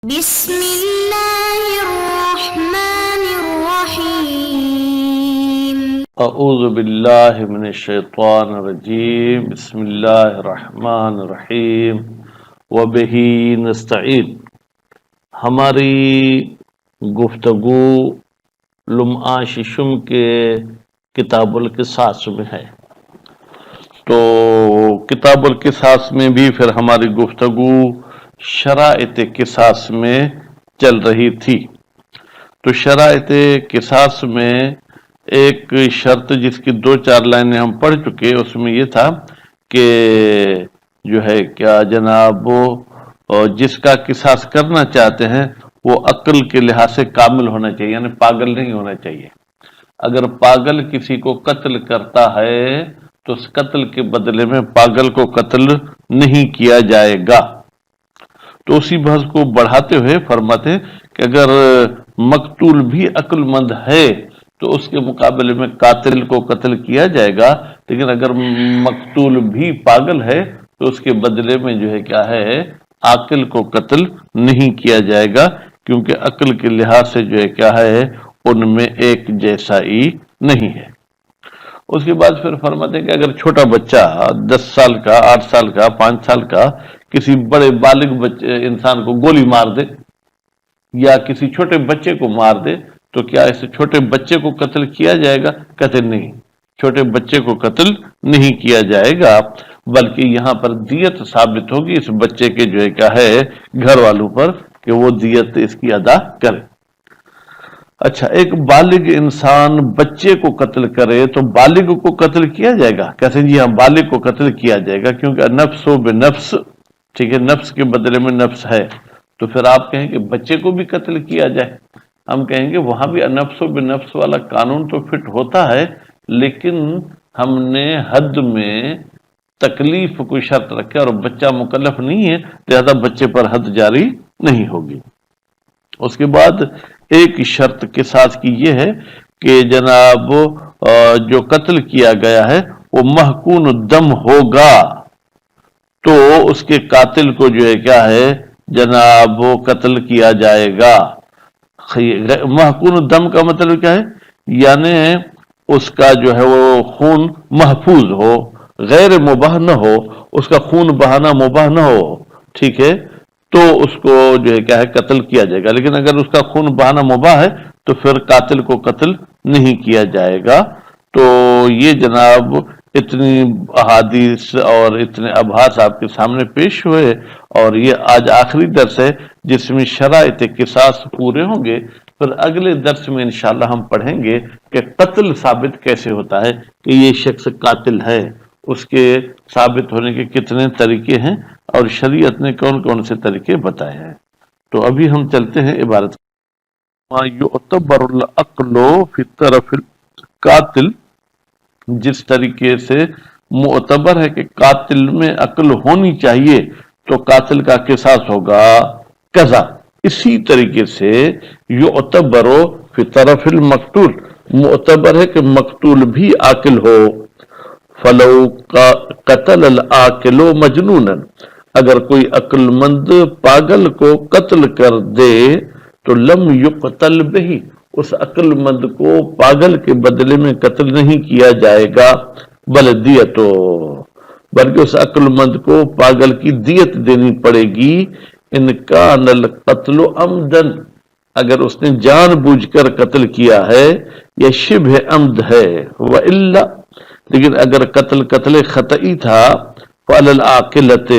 بسم اللہ الرحمن الرحیم اعوذ باللہ من الشیطان الرجیم بسم اللہ الرحمن الرحیم وبہ نستعین۔ ہماری گفتگو لمعہ ششم کے کتاب القصاص میں ہے، تو کتاب القصاص میں بھی پھر ہماری گفتگو شرائط قصاص میں چل رہی تھی۔ تو شرائط قصاص میں ایک شرط جس کی 2-4 لائنیں ہم پڑھ چکے، اس میں یہ تھا کہ جو ہے کیا جناب جس کا قصاص کرنا چاہتے ہیں وہ عقل کے لحاظ سے کامل ہونا چاہیے، یعنی پاگل نہیں ہونا چاہیے۔ اگر پاگل کسی کو قتل کرتا ہے تو اس قتل کے بدلے میں پاگل کو قتل نہیں کیا جائے گا۔ تو اسی بحث کو بڑھاتے ہوئے فرماتے ہیں کہ اگر مقتول بھی عقل مند ہے تو اس کے مقابلے میں قاتل کو قتل کیا جائے گا، لیکن اگر مقتول بھی پاگل ہے تو اس کے بدلے میں جو ہے کیا ہے عاقل کو قتل نہیں کیا جائے گا، کیونکہ عقل کے لحاظ سے جو ہے کیا ہے ان میں ایک جیسائی نہیں ہے۔ اس کے بعد پھر فرماتے ہیں کہ اگر چھوٹا بچہ 10 سال کا، 8 سال کا، 5 سال کا کسی بڑے بالغ انسان کو گولی مار دے یا کسی چھوٹے بچے کو مار دے تو کیا اس چھوٹے بچے کو قتل کیا جائے گا؟ کہتے نہیں، چھوٹے بچے کو قتل نہیں کیا جائے گا، بلکہ یہاں پر دیت ثابت ہوگی اس بچے کے جو ہے کیا ہے گھر والوں پر کہ وہ دیت اس کی ادا کرے۔ اچھا، ایک بالغ انسان بچے کو قتل کرے تو بالغ کو قتل کیا جائے گا؟ کہتے ہیں جی ہاں، بالغ کو قتل کیا جائے گا، کیونکہ نفس و بنفس، ٹھیک ہے، نفس کے بدلے میں نفس ہے۔ تو پھر آپ کہیں کہ بچے کو بھی قتل کیا جائے، ہم کہیں گے وہاں بھی نفس و بنفس والا قانون تو فٹ ہوتا ہے، لیکن ہم نے حد میں تکلیف کوئی شرط رکھا اور بچہ مکلف نہیں ہے، لہذا بچے پر حد جاری نہیں ہوگی۔ اس کے بعد ایک شرط قصاص کی یہ ہے کہ جناب جو قتل کیا گیا ہے وہ محقون الدم ہوگا، تو اس کے قاتل کو جو ہے کیا ہے جناب وہ قتل کیا جائے گا۔ محقون الدم کا مطلب کیا ہے؟ یعنی اس کا جو ہے وہ خون محفوظ ہو، غیر مباح نہ ہو، اس کا خون بہانا مباح نہ ہو، ٹھیک ہے، تو اس کو جو ہے کیا ہے قتل کیا جائے گا۔ لیکن اگر اس کا خون بہانا مباح ہے تو پھر قاتل کو قتل نہیں کیا جائے گا۔ تو یہ جناب اتنی احادیث اور اتنے ابحاث آپ کے سامنے پیش ہوئے، اور یہ آج آخری درس ہے جس میں شرائط قصاص پورے ہوں گے۔ پھر اگلے درس میں انشاءاللہ ہم پڑھیں گے کہ قتل ثابت کیسے ہوتا ہے، کہ یہ شخص قاتل ہے، اس کے ثابت ہونے کے کتنے طریقے ہیں اور شریعت نے کون کون سے طریقے بتائے ہیں۔ تو ابھی ہم چلتے ہیں عبارت ما یعتبر العقل فی طرف القاتل، جس طریقے سے معتبر ہے کہ قاتل میں عقل ہونی چاہیے تو قاتل کا قصاص ہوگا، قضا اسی طریقے سے یعتبر فی طرف المقتول، معتبر ہے کہ مقتول بھی عاقل ہو۔ فلو قتل العاقل مجنونا، اگر کوئی عقل مند پاگل کو قتل کر دے تو لم یقتل بہی، اس عقل مند کو پاگل کے بدلے میں قتل نہیں کیا جائے گا، بل دیتو، بلکہ اس عقل مند کو پاگل کی دیت دینی پڑے گی۔ ان کان القتل عمدن، اگر اس نے جان بوجھ کر قتل کیا ہے یا شبہ عمد ہے، وَإِلَّا، لیکن اگر قتل خطئی تھا، فعلی العاقلۃ،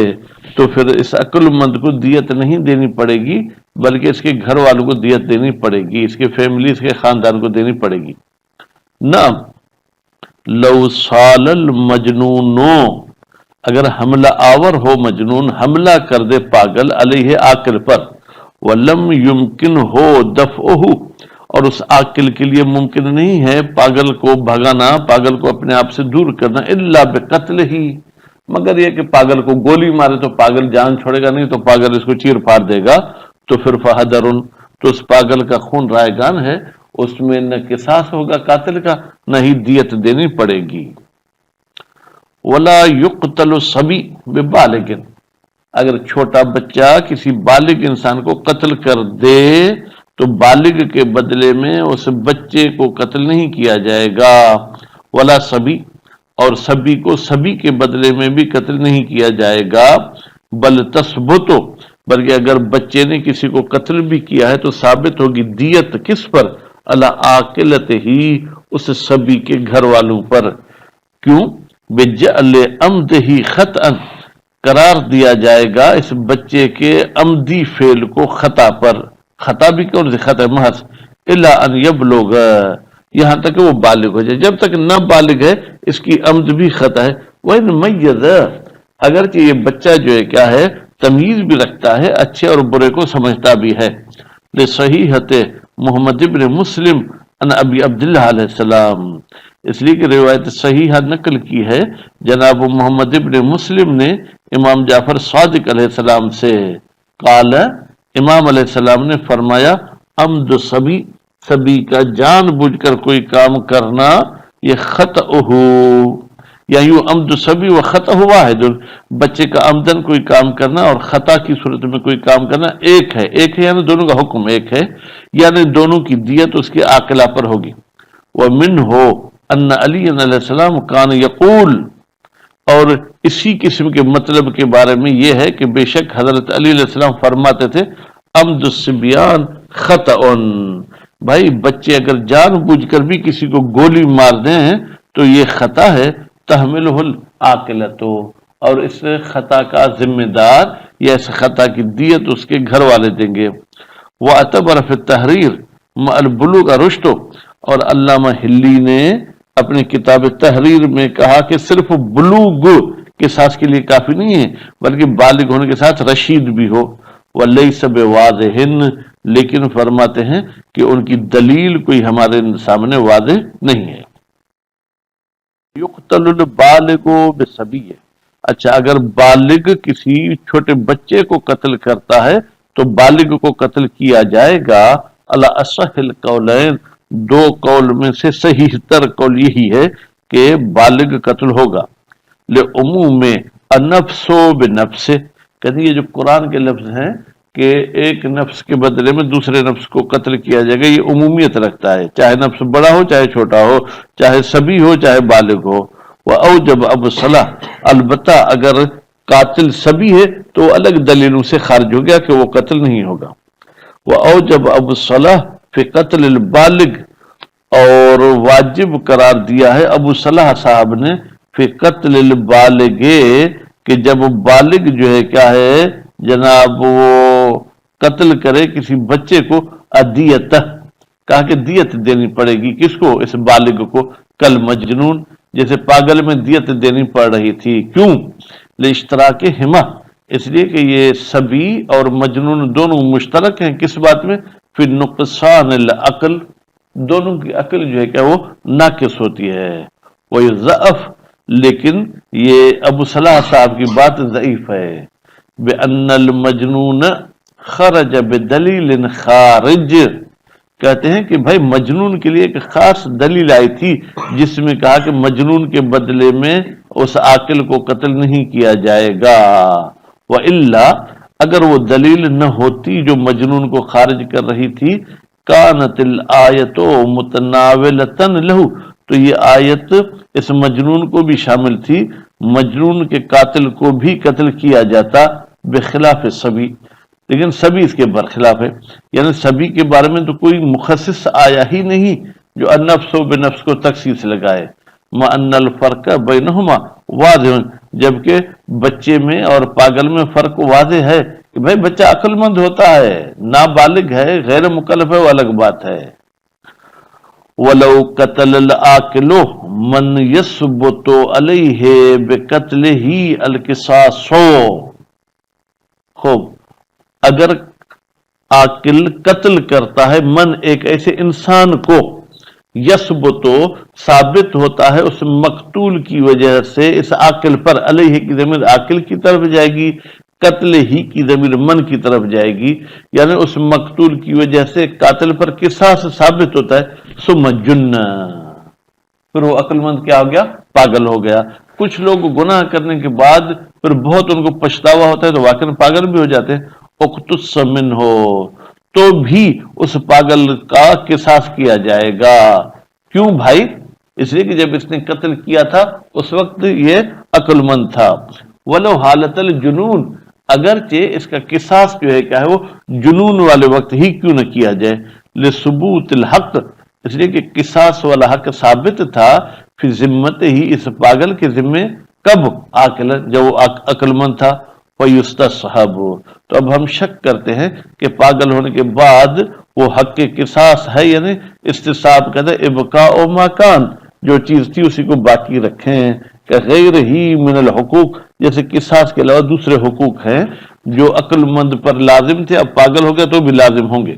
تو پھر اس عقل مند کو دیت نہیں دینی پڑے گی، بلکہ اس کے گھر والوں کو دیت دینی پڑے گی، اس کے فیملی، اس کے خاندان کو دینی پڑے گی۔ نعم لو صال المجنون، اگر حملہ آور ہو مجنون، حملہ کر دے پاگل علیہ عاقل پر، ولم یمکن ہو دفعہ، اور اس عاقل کے لیے ممکن نہیں ہے پاگل کو بھگانا، پاگل کو اپنے آپ سے دور کرنا، الا بقتل ہی، مگر یہ کہ پاگل کو گولی مارے تو پاگل جان چھوڑے گا نہیں، تو پاگل اس کو چیر پھاڑ دے گا، تو پھر فہدرن، تو اس پاگل کا خون رائے گان ہے، اس میں نہ قصاص ہوگا قاتل کا، نہ ہی دیت دینی پڑے گی۔ ولا یقتل الصبی ببالغ، اگر چھوٹا بچہ کسی بالغ انسان کو قتل کر دے تو بالغ کے بدلے میں اس بچے کو قتل نہیں کیا جائے گا، ولا صبی، اور صبی کو صبی کے بدلے میں بھی قتل نہیں کیا جائے گا، بل تثبتو، بلکہ اگر بچے نے کسی کو قتل بھی کیا ہے تو ثابت ہوگی دیت کس پر، اللہ عاقلت ہی، اس صبی کے گھر والوں پر، کیوں، بجعل عمدہ خطأ، قرار دیا جائے گا اس بچے کے عمدی فعل کو خطا پر، خطا بھی کون سی خطا محض، الا ان یبلغ، یہاں تک کہ وہ بالغ ہو جائے، جب تک نہ بالغ ہے اس کی عمد بھی خطا ہے، وَإِن مَيَّزَ، اگرچہ یہ بچہ جو ہے کیا ہے تمیز بھی رکھتا ہے، اچھے اور برے کو سمجھتا بھی ہے، لصحیحۃ محمد ابن مسلم ان ابی عبداللہ علیہ السلام، اس لیے کہ روایت صحیحہ نقل کی ہے جناب محمد ابن مسلم نے امام جعفر صادق علیہ السلام سے، قال، امام علیہ السلام نے فرمایا، عمد صبی، صبی کا جان بوجھ کر کوئی کام کرنا یہ خطأ ہو، یا یوں عمد صبی و خطأ واحد، بچے کا عمدن کوئی کام کرنا اور خطا کی صورت میں کوئی کام کرنا ایک ہے، ایک ہے یعنی دونوں کا حکم ایک ہے، یعنی دونوں کی دیت اس کے عاقلہ پر ہوگی۔ وَمِنْهُ أَنَّ عَلِيًّا علیہ السلام كَانَ يَقُولُ، اور اسی قسم کے مطلب کے بارے میں یہ ہے کہ بے شک حضرت علی علیہ السلام فرماتے تھے، عمد الصبیان خطأ، بھائی بچے اگر جان بوجھ کر بھی کسی کو گولی مار دیں تو یہ خطا ہے، تحملہ العاقلۃ، اور اس خطا کا ذمہ دار یا اس خطا کی دیت اس کے گھر والے دیں گے۔ وَاعْتَبَرَ فِي التَّحْرِيرِ مَعَ الْبُلُوغِ رُشْدُ، اور علامہ ہلی نے اپنی کتاب تحریر میں کہا کہ صرف بلوغ کے ساتھ کے لیے کافی نہیں ہے بلکہ بالغ ہونے کے ساتھ رشید بھی ہو، وَلَيْسَ بِوَاضِحٍ، لیکن فرماتے ہیں کہ ان کی دلیل کوئی ہمارے سامنے واضح نہیں ہے۔ یقتل البالغ بصبی، اچھا اگر بالغ کسی چھوٹے بچے کو قتل کرتا ہے تو بالغ کو قتل کیا جائے گا، علی اصح القولین، دو قول میں سے صحیح تر قول یہی ہے کہ بالغ قتل ہوگا، لعموم النفس بنفس، کہتے ہیں یہ جو قرآن کے لفظ ہیں کہ ایک نفس کے بدلے میں دوسرے نفس کو قتل کیا جائے گا، یہ عمومیت رکھتا ہے، چاہے نفس بڑا ہو چاہے چھوٹا ہو، چاہے صبی ہو چاہے بالغ ہو۔ وَأَوْجَبَ ابصلہ، البتہ اگر قاتل صبی ہے تو الگ دلیلوں سے خارج ہو گیا کہ وہ قتل نہیں ہوگا۔ وَأَوْجَبَ ابصلہ فی قتل البالغ، اور واجب قرار دیا ہے ابو صلاح صاحب نے فی قتل البالغ، کہ جب بالغ جو ہے کیا ہے جناب وہ قتل کرے کسی بچے کو، ادیت، کہا کہ دیت دینی پڑے گی، کس کو، اس بالغ کو، کل مجنون، جیسے پاگل میں دیت دینی پڑ رہی تھی، کیوں، لاشتراک ہما، اس لیے کہ یہ صبی اور مجنون دونوں مشترک ہیں کس بات میں، فی نقصان العقل، دونوں کی عقل جو ہے کہ وہ ناقص ہوتی ہے، وہی ضعف، لیکن یہ ابو صلاح صاحب کی بات ضعیف ہے، بأن المجنون خرج بدلیل خارج، کہتے ہیں کہ بھائی مجنون کے لیے ایک خاص دلیل آئی تھی جس میں کہا کہ مجنون کے بدلے میں اس عاقل کو قتل نہیں کیا جائے گا، وإلا، اگر وہ دلیل نہ ہوتی جو مجنون کو خارج کر رہی تھی، کانت الآیت متناولۃ لہ، تو یہ آیت اس مجنون کو بھی شامل تھی، مجنون کے قاتل کو بھی قتل کیا جاتا، بخلاف صبی، لیکن صبی اس کے برخلاف ہے، یعنی صبی کے بارے میں تو کوئی مخصص آیا ہی نہیں جو النفس بنفس کو تخصیص لگائے، مع ان الفرق بینہما واضح، جبکہ بچے میں اور پاگل میں فرق واضح ہے کہ بھائی بچہ عقل مند ہوتا ہے، نابالغ ہے، غیر مکلف ہے، وہ الگ بات ہے۔ وَلَوْ قَتَلَ الْعَاقِلُ مَنْ يَثْبُتُ عَلَيْهِ بِقَتْلِهِ الْقِصَاصُ، خوب، اگر عاقل قتل کرتا ہے من ایک ایسے انسان کو، یثبت ثابت ہوتا ہے اس مقتول کی وجہ سے اس عاقل پر، علیہ کی ضمیر عاقل کی طرف جائے گی، قتل ہی کی ضمیر من کی طرف جائے گی، یعنی اس مقتول کی وجہ سے قاتل پر قصاص ثابت ہوتا ہے، ثم جن، پھر وہ عقل مند کیا ہو گیا، پاگل ہو گیا. کچھ لوگ گناہ کرنے کے بعد پھر بہت ان کو پچھتاوا ہوتا ہے تو واقعی پاگل بھی ہو جاتے ہیں. اقتص منہ، تو بھی اس پاگل کا قصاص کیا جائے گا. کیوں بھائی؟ اس لیے کہ جب اس نے قتل کیا تھا اس وقت یہ عقل مند تھا. ولو حالت الجنون، اگرچہ اس کا قصاص جو ہے کیا ہے وہ جنون والے وقت ہی کیوں نہ کیا جائے. لثبوت الحق، اس لیے کہ قصاص والا حق ثابت تھا فی ذمت ہی، اس پاگل کے ذمے. کب؟ عاقل، جب وہ عقل مند تھا. فیستصحب، تو اب ہم شک کرتے ہیں کہ پاگل ہونے کے بعد وہ حق کے قصاص ہے یعنی استصحاب کہتے ہیں ابقاء و مکان، جو چیز تھی اسی کو باقی رکھیں. کہ غیر ہی من الحقوق، جیسے قصاص کے علاوہ دوسرے حقوق ہیں جو عقل مند پر لازم تھے، اب پاگل ہو گیا تو بھی لازم ہوں گے.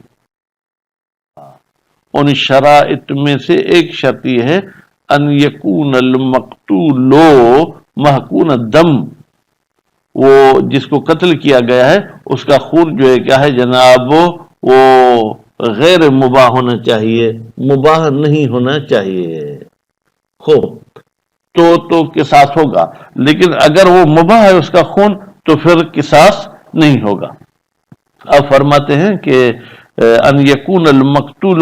ان شرائط میں سے ایک شرط یہ ہے ان یکون المقتول محقون الدم، وہ جس کو قتل کیا گیا ہے اس کا خون جو ہے کیا ہے جناب وہ غیر مباح ہونا چاہیے، مباح نہیں ہونا چاہیے. خوب تو قصاص ہوگا، لیکن اگر وہ مباح ہے اس کا خون تو پھر قصاص نہیں ہوگا. اب فرماتے ہیں کہ ان یکون المقتول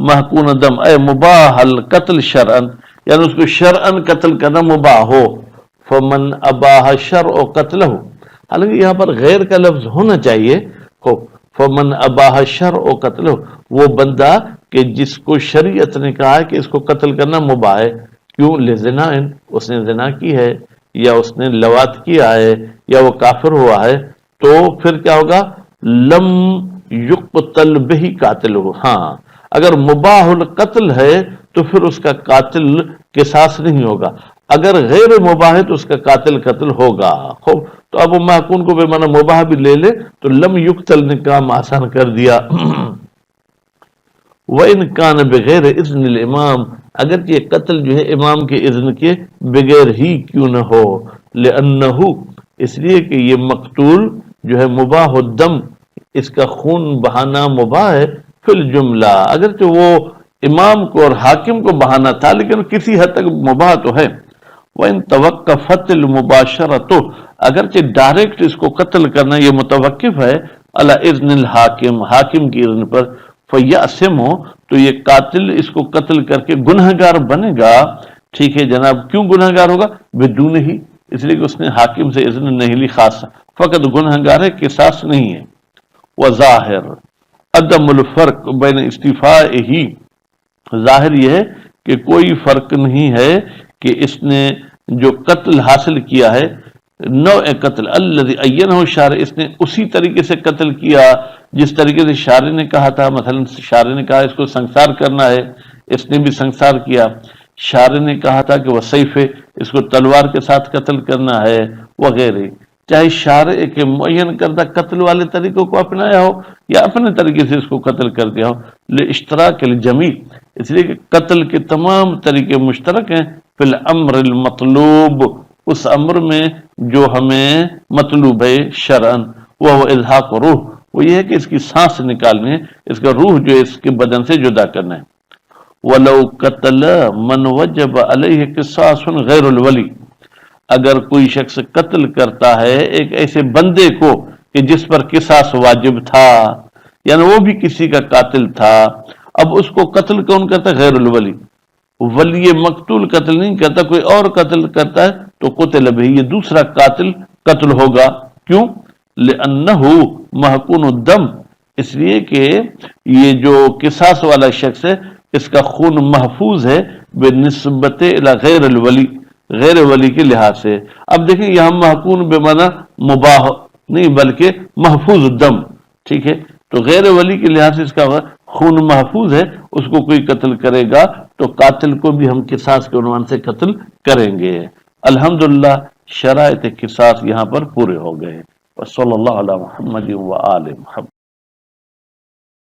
محقون دم، اے مباح القتل شرعن، یعنی اس کو شرعن قتل کرنا مباح ہو. فمن اباح شرع قتلہ، حالانکہ یہاں پر غیر کا لفظ ہونا چاہیے. فمن اباح شرع قتلہ، وہ بندہ کہ جس کو شریعت نے کہا ہے کہ اس کو قتل کرنا مباح ہے. کیوں؟ لزنا، اس نے زنا کی ہے یا اس نے لواط کیا ہے یا وہ کافر ہوا ہے، تو پھر کیا ہوگا؟ لم یقتل بہ قاتل ہو. ہاں اگر مباح القتل ہے تو پھر اس کا قاتل قصاص نہیں ہوگا، اگر غیر مباح ہے تو اس کا قاتل قتل ہوگا. خوب، تو اب محکوم کو بے معنی مباح بھی لے لے تو لم یقتل نے کام آسان کر دیا. وَإِنْ كَانَ بغیر اذن الامام، اگر یہ قتل جو ہے امام کے اذن کے بغیر ہی کیوں نہ ہو. لأنه، اس لیے کہ یہ مقتول جو ہے مباح الدم، اس کا خون بہانا مباح ہے. فی الجملہ، اگرچہ وہ امام کو اور حاکم کو بہانا تھا لیکن کسی حد تک مباح تو ہے. وَإِن توقفت المباشرۃ، اگرچہ ڈائریکٹ اس کو قتل کرنا یہ متوقف ہے علی اذن الحاکم، حاکم کی اذن پر. فیأثم، تو یہ قاتل اس کو قتل کر کے گنہگار بنے گا. ٹھیک ہے جناب، کیوں گنہگار ہوگا؟ بدون ہی، اس لیے کہ اس نے حاکم سے اذن نہیں لی، خاص فقط گنہگار ہے، قصاص نہیں ہے. وظاہر عدم الفرق بین استیفائہ، ظاہر یہ ہے کہ کوئی فرق نہیں ہے کہ اس نے جو قتل حاصل کیا ہے، نوع قتل الذی عینہ شارع، اس نے اسی طریقے سے قتل کیا جس طریقے سے شارع نے کہا تھا. مثلا شارع نے کہا اس کو سنسار کرنا ہے، اس نے بھی سنسار کیا. شارع نے کہا تھا کہ وہ سیف، اس کو تلوار کے ساتھ قتل کرنا ہے وغیرہ. چاہے شارع کے معین کردہ قتل والے طریقوں کو اپنایا ہو یا اپنے طریقے سے اس کو قتل کر دیا ہو. لاشتراک الجمیع، اس لیے کہ قتل کے تمام طریقے مشترک ہیں. فی الامر المطلوب، اس امر میں جو ہمیں مطلوب ہے شرعن. وہ الحاق روح، وہ یہ ہے کہ اس کی سانس نکالنی ہے، اس کا روح جو ہے اس کے بدن سے جدا کرنا ہے. وَلَوْ قَتَلَ مَنْ وَجَبَ عَلَيْهِ قِصَاصٌ غَيْرُ الْوَلِي، اگر کوئی شخص قتل کرتا ہے ایک ایسے بندے کو کہ جس پر قصاص واجب تھا، یعنی وہ بھی کسی کا قاتل تھا، اب اس کو قتل کون کرتا ہے؟ غیر الولی. ولی مقتول قتل نہیں کرتا، کوئی اور قتل کرتا ہے تو قتل بہ، یہ دوسرا قاتل قتل ہوگا. کیوں؟ لأنہ محقون الدم، اس لیے کہ یہ جو قصاص والا شخص ہے اس کا خون محفوظ ہے بنسبت الی غیر الولی، غیر ولی کے لحاظ سے. اب دیکھیں یہاں محقون بے معنی مباح نہیں بلکہ محفوظ الدم. ٹھیک ہے، تو غیر ولی کے لحاظ سے اس کا خون محفوظ ہے، اس کو کوئی قتل کرے گا تو قاتل کو بھی ہم قصاص کے عنوان سے قتل کریں گے. الحمدللہ شرائط قصاص یہاں پر پورے ہو گئے. وصلی اللہ علی محمد و آل محمد.